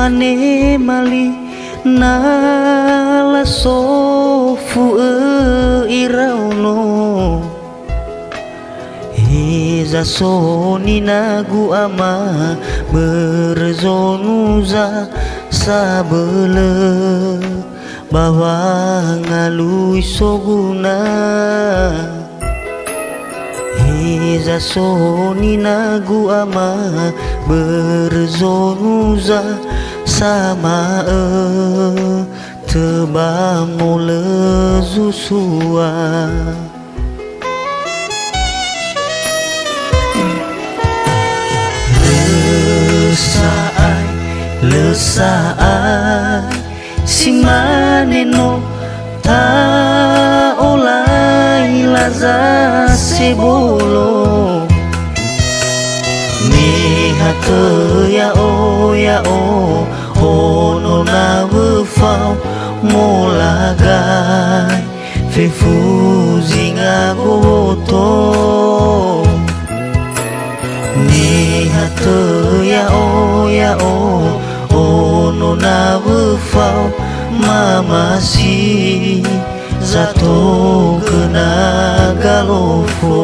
mane mali nala sofu irauno Heza soni nagu ama berzonuza sabele bawa ngalui soguna Heza soni nagu ama berzonuza sama tebamole zusua Lesai si maneno ta olai laza sebolo Mihate ya o ono na wefau molagai fefuzinga goto Mihate ya o ono na wefau mamasi zato kena galofo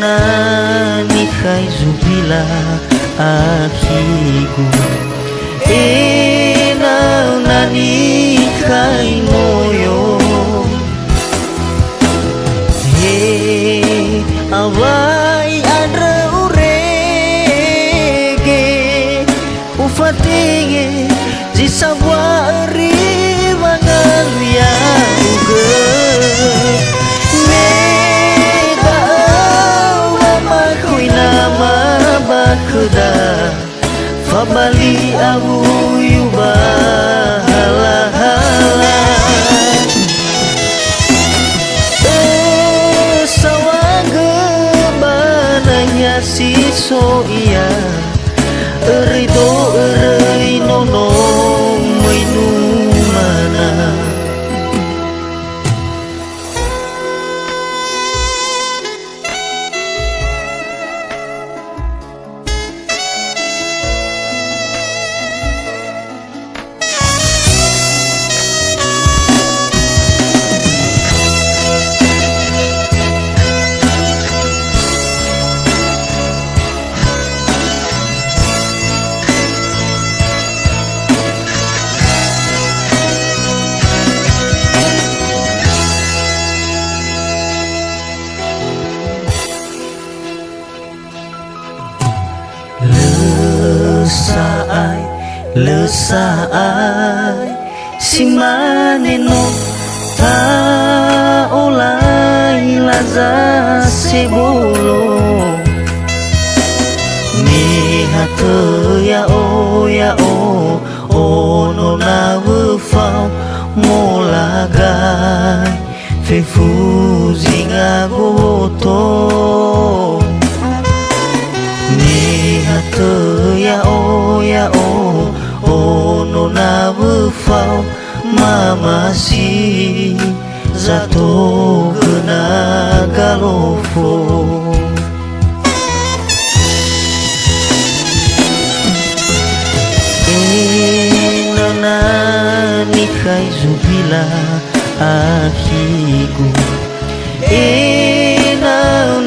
Nani kai zubila akigu nani kai moyo Awai adra urege ufatege jisawari mangalia uge Mega mama kuina mabakda fabali abu yuba hala si so iya rido erei nono mainu mana Lesai si maneno ta olai laza sebolo Mihate ya o ono na wefau molagai fefuzinga goto Mihate ya o ono na wefau mamasi zato kena galofo Nani kai zubila akigu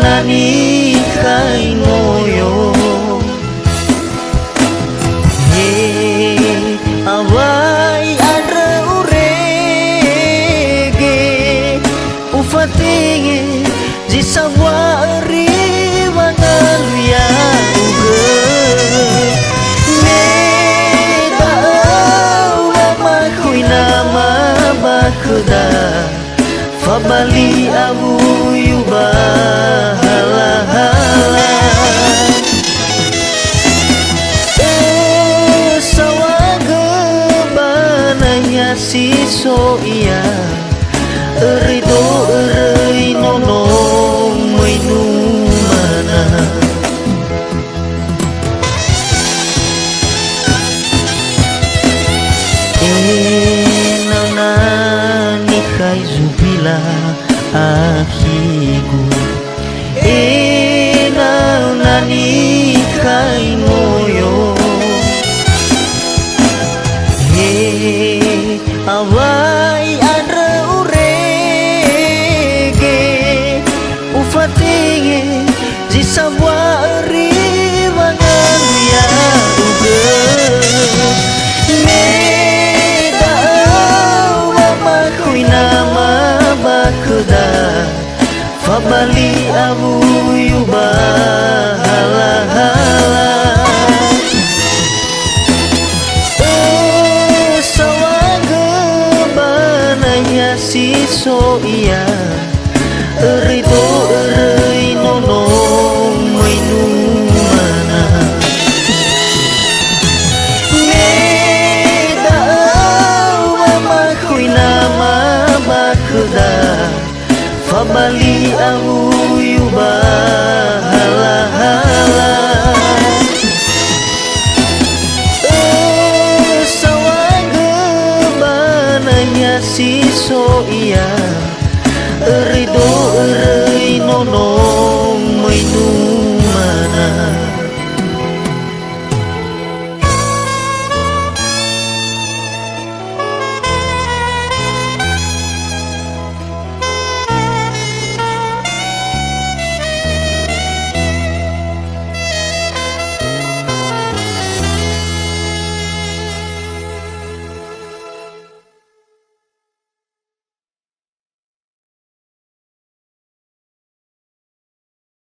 nani kai moyo Awai adra urege ufatege jisawari mangalia uge Mega mama kuina mabakda fabali abu yuba hala si so iya rido erei nono mainu mana nani kai zubila akigu Awai andre urege ufatinge jisabwa eri mangan ya uge meda wama kuina ma bakuda fabali abu yuba hala hala siso iya erito erei nono mainu mana meda mama kuina ma bakuda fabali abu yuba hala hala siso iya